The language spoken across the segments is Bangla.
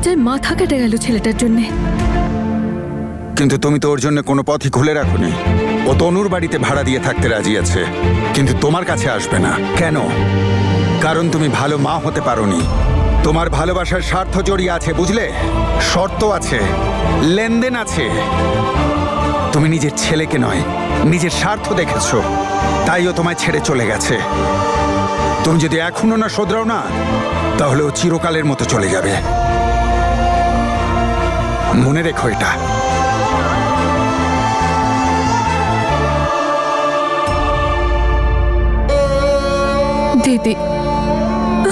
লজ্জায় মাথা কেটে গেল ছেলেটার জন্যে। কিন্তু তুমি তো ওর জন্য কোনো পথই খুলে রাখোনি। ও তনুর বাড়িতে ভাড়া দিয়ে থাকতে রাজি আছে, কিন্তু তোমার কাছে আসবে না। কেন? কারণ তুমি ভালো মা হতে পারোনি। তোমার ভালোবাসার স্বার্থ জড়িয়ে আছে, বুঝলে? শর্ত আছে, লেনদেন আছে। তুমি নিজের ছেলেকে নয়, নিজের স্বার্থ দেখেছো, তাই ও তোমায় ছেড়ে চলে গেছে। তুমি যদি এখনো না শোধরাও না, তাহলে ও চিরকালের মতো চলে যাবে। মনে রেখো এটা। দিদি,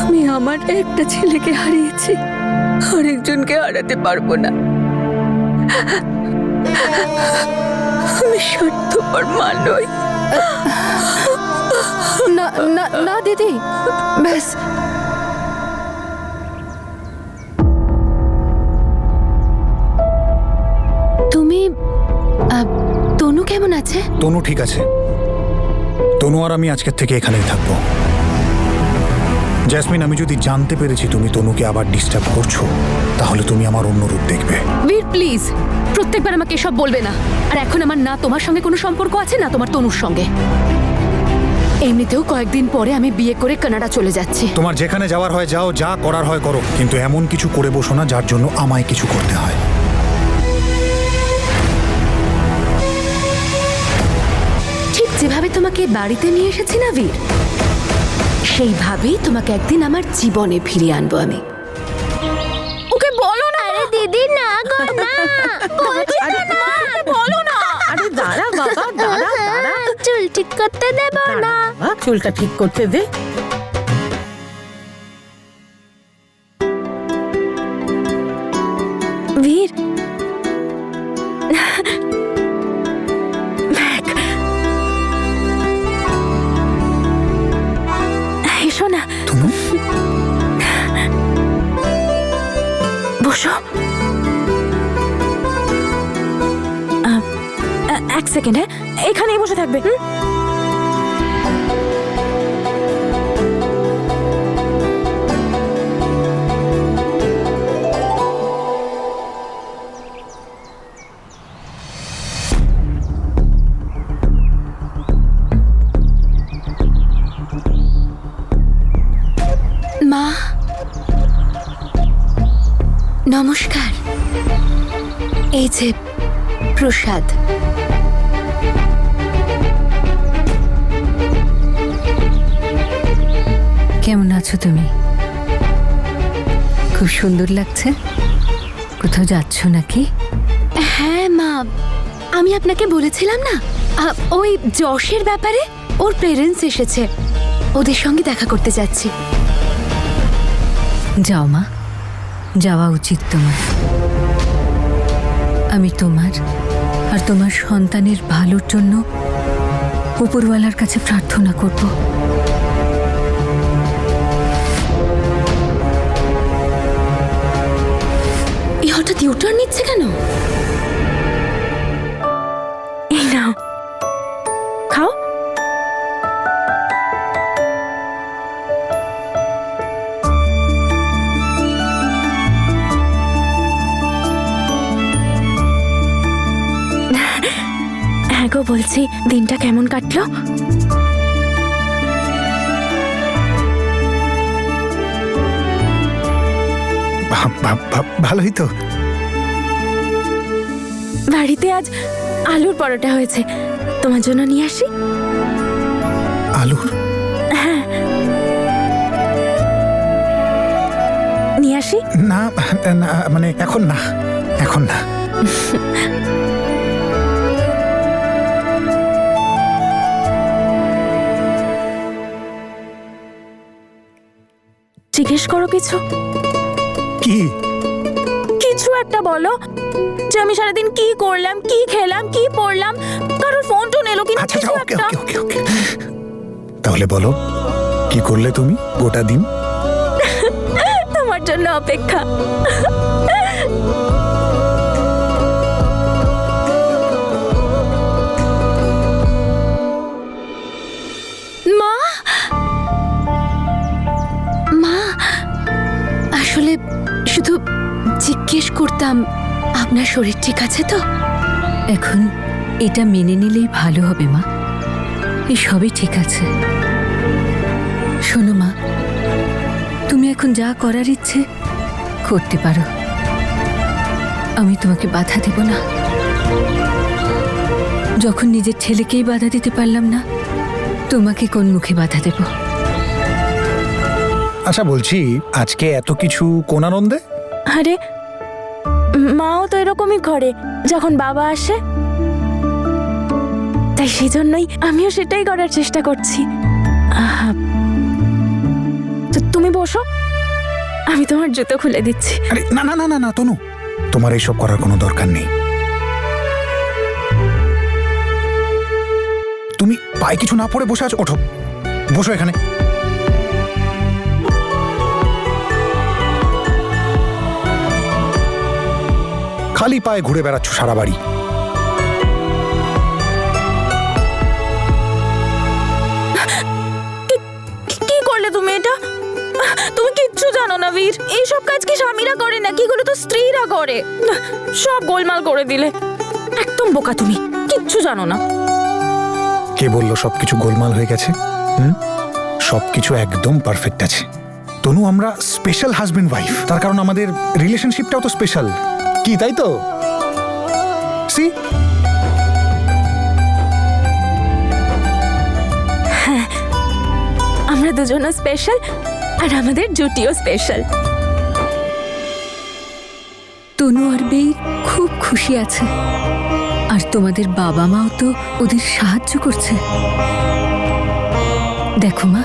আমি আমার একটা ছেলেকে হারিয়েছি, আরেকজনকে হারাতে পারবো না। আমি স্বার্থপর মা নই। না না না দিদি, ব্যাস। তুমি তনু কেমন আছে? তনু ঠিক আছে। তনু আর আমি আজকের থেকে এখানেই থাকবো। জ্যাসমিন, আমি যদি জানতে পেরেছি তুমি তনুকে আবার ডিস্টার্ব করছো, তাহলে তুমি আমার অন্য রূপ দেখবে। বীর প্লিজ, প্রত্যেকবার আমাকে এসব বলবে না। আর এখন আমার না তোমার সঙ্গে কোনো সম্পর্ক আছে, না তোমার তনুর সঙ্গে। এমনিতেও কয়েকদিন পরে আমি বিয়ে করে কানাডা চলে যাচ্ছি। তোমার যেখানে যাওয়ার হয় যাও, যা করার হয় করো, কিন্তু এমন কিছু করে বসো না যার জন্য আমায় কিছু করতে হয়। ঠিক যেভাবে তোমাকে বাড়িতে নিয়ে এসেছি না বীর, সেইভাবেই তোমাকে একদিন আমার জীবনে ফিরিয়ে আনবো আমি। ওকে বলো না। আরে দিদি, না গো, না বলছি তো না। বলো না। আরে দাঁড়া বাবা, দাঁড়া দাঁড়া, চুল ঠিক করতে দেব না। বাবা, চুলটা ঠিক করতে দে। বীর, এসো না। তনু, বসো। এক সেকেন্ড, হ্যাঁ, এখানেই বসে থাকবে। মা, নমস্কার। এই যে প্রসাদ। কেমন আছো তুমি? খুব সুন্দর লাগছে। কোথাও যাচ্ছ নাকি? হ্যাঁ মা, আমি আপনাকে বলেছিলাম না ওই যশের ব্যাপারে। ওর পেরেন্টস এসেছে, ওদের সঙ্গে দেখা করতে যাচ্ছি। যাও মা, যাওয়া উচিত তোমার। আমি তোমার আর তোমার সন্তানের ভালোর জন্য উপরওয়ালার কাছে প্রার্থনা করব। এই হঠাৎ ইউটার্ন নিচ্ছে কেন? এই নাও, খাও। হ্যাঁ গো, বলছি দিনটা কেমন কাটলো? ভালোই তো। বাড়িতে আজ আলুর পরোটা হয়েছে, তোমার জন্য নিয়ে আসি। আলুর? হ্যাঁ, নিয়ে আসি। না না, মানে এখন না, এখন না। জিজ্ঞেস করো কিছু। কি? কিছু একটা বলো, যে আমি সারাদিন কি করলাম, কি খেলাম, কি পড়লাম। কারোর ফোন টোন এলো কিনা, আচ্ছা, কিছু ওকে একটা। ওকে ওকে ওকে। তাহলে বলো, কি করলে তুমি গোটা দিন? তোমার জন্য অপেক্ষা। মা, মা, আসলে শুধু করতাম আপনার শরীর ঠিক আছে তো? এখন এটা মেনে নিলেই ভালো হবে মা। এই সবই ঠিক আছে। শোনো মা, তুমি এখন যা করার ইচ্ছে করতে পারো, আমি তোমাকে বাধা দেব না। যখন নিজের ছেলেকেই বাধা দিতে পারলাম না, তোমাকে কোন মুখে বাধা দেব? আচ্ছা বলছি, আজকে এত কিছু কোন আনন্দে? আরে মাও তো এরকমই করে যখন বাবা আসে, তাই সেই জন্যই আমিও সেটাই করার চেষ্টা করছি। তো তুমি বসো, আমি তোমার জুতো খুলে দিচ্ছি। আরে না না না না না তনু, তোমার এইসব করার কোনো দরকার নেই। তুমি পায়ে কিছু না পড়ে বসে আছো, ওঠো, বসো এখানে। খালি পায়ে ঘুরে বেড়াচ্ছ সারা বাড়ি। কি করলে তুমি এটা? তুমি কিচ্ছু জানো না বীর, এইসব কাজ কি স্বামীরা করে না, কি গুলো তো স্ত্রীরা করে। সব গোলমাল করে দিলে। একদম বোকা তুমি, কিচ্ছু জানো না। কে বললো সবকিছু গোলমাল হয়ে গেছে? সবকিছু একদম পারফেক্ট আছে তনু। আমরা স্পেশাল হাজবেন্ড ওয়াইফ, তার কারণ আমাদের রিলেশনশিপটাও তো স্পেশাল, কি তাই তো? সি আমরা দুজনও স্পেশাল, আর আমাদের জুটিও স্পেশাল। তনু আর বীর খুব খুশি আছে, আর তোমাদের বাবা মাও তো ওদের সাহায্য করছে। দেখো মা,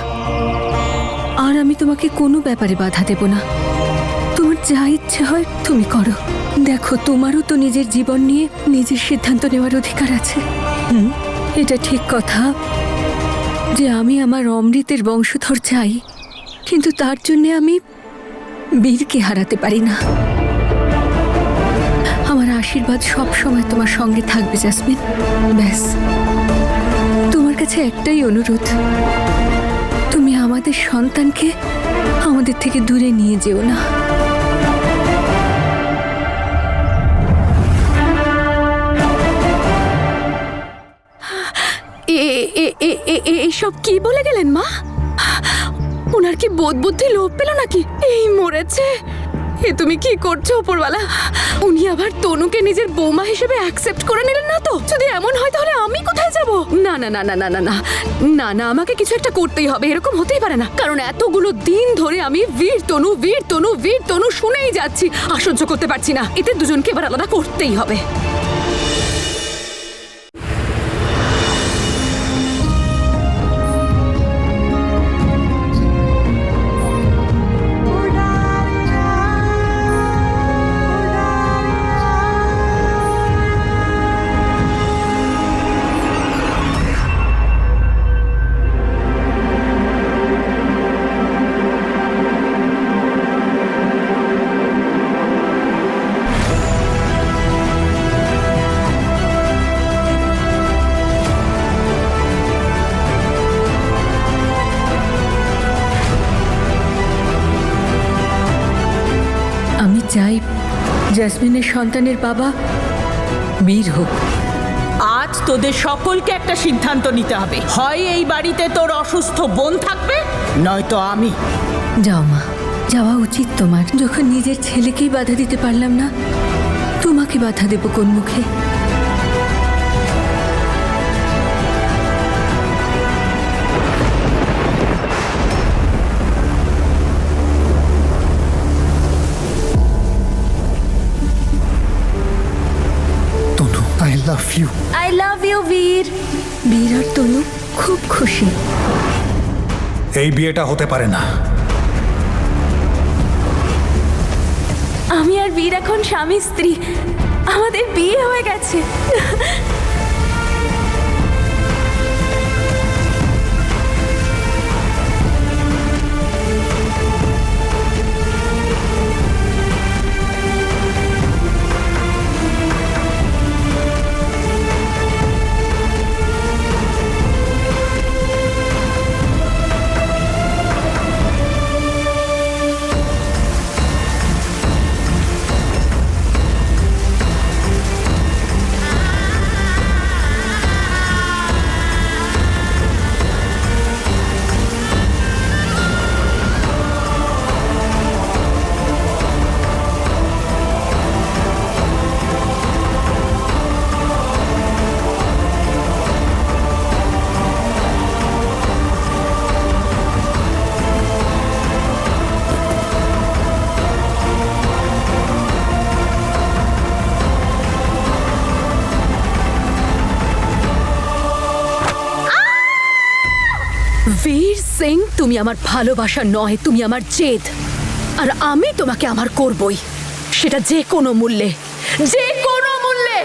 আর আমি তোমাকে কোনো ব্যাপারে বাধা দেব না। তোমার যা ইচ্ছে হয় তুমি করো। দেখো, তোমারও তো নিজের জীবন নিয়ে নিজের সিদ্ধান্ত নেওয়ার অধিকার আছে। এটা ঠিক কথা যে আমি আমার অমৃতের বংশধর চাই, কিন্তু তার জন্য আমি বীরকে হারাতে পারি না। আমার আশীর্বাদ সব সময় তোমার সঙ্গে থাকবে জাসমিন। ব্যাস, তোমার কাছে একটাই অনুরোধ, তুমি আমাদের সন্তানকে আমাদের থেকে দূরে নিয়ে যেও না। এইসব কি বলে গেলেন মা? ওনার কি বোধ বুদ্ধি লোপ পেল নাকি? এই মরেছে। এ তুমি কি করছো উপরওয়ালা? উনি আবার তনুকে নিজের বৌমা হিসেবে অ্যাকসেপ্ট করে নিলেন না তো? যদি এমন হয় তাহলে আমি কোথায় যাব? না না না না না না না না না, আমাকে কিছু একটা করতেই হবে। এরকম হতেই পারে না, কারণ এতগুলো দিন ধরে আমি বীর তনু বীর তনু বীর তনু শুনেই যাচ্ছি, আর সহ্য করতে পারছি না। এতে দুজনকে এবার আলাদা করতেই হবে। আমি চাই জাসমিনের সন্তানের বাবা বীর হোক। আজ তোদের সকলকে একটা সিদ্ধান্ত নিতে হবে। হয় এই বাড়িতে তোর অসুস্থ বোন থাকবে, নয়তো আমি। যাও মা, যাওয়া উচিত তোমার। যখন নিজের ছেলেকেই বাধা দিতে পারলাম না, তোমাকে বাধা দেব কোন মুখে? Tanu, I love you. I love you Bir. Bir আর তনু খুব খুশি। এই বিয়েটা হতে পারে না। আমি আর বীর এখন স্বামী স্ত্রী, আমাদের বিয়ে হয়ে গেছে। তুমি আমার ভালোবাসা নয়, তুমি আমার জেদ। আর আমি তোমাকে আমার করবই, সেটা যে কোনো মূল্যে, যে কোনো মূল্যে।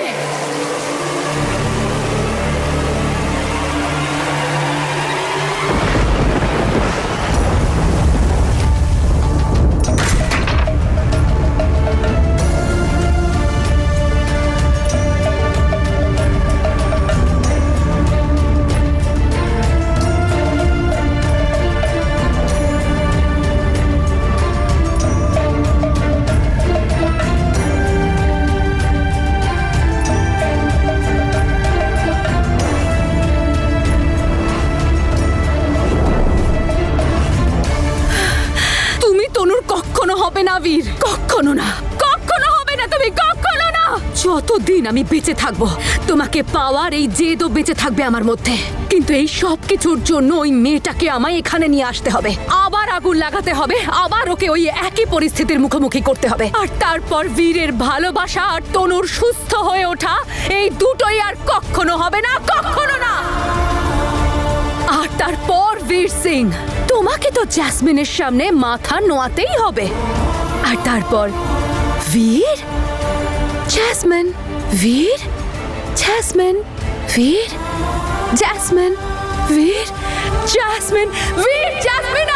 তুমি তনুর কখনো হবে না বীর, কখনো না, কখনো হবে না, তুমি কখনো না। যতদিন আমি বেঁচে থাকবো তোমাকে পাওয়ার এই জেদও বেঁচে থাকবে আমার মধ্যে। কিন্তু এই সব কিছুর জন্য ওই মেয়েটাকে আমায় এখানে নিয়ে আসতে হবে, আবার আগুন লাগাতে হবে, আবার ওকে ওই একই পরিস্থিতির মুখোমুখি করতে হবে। আর তারপর বীরের ভালোবাসা আর তনুর সুস্থ হয়ে ওঠা, এই দুটোই আর কখনো হবে না, কখনো না। আর তারপর বীর সিং, তোমাকে তো জ্যাসমিনের সামনে মাথা নোয়াতেই হবে। আর তারপর বীর, জ্যাসমিন, বীর, জ্যাসমিন, বীর, জ্যাসমিন, বীর, জ্যাসমিন, বীর, জ্যাসমিন।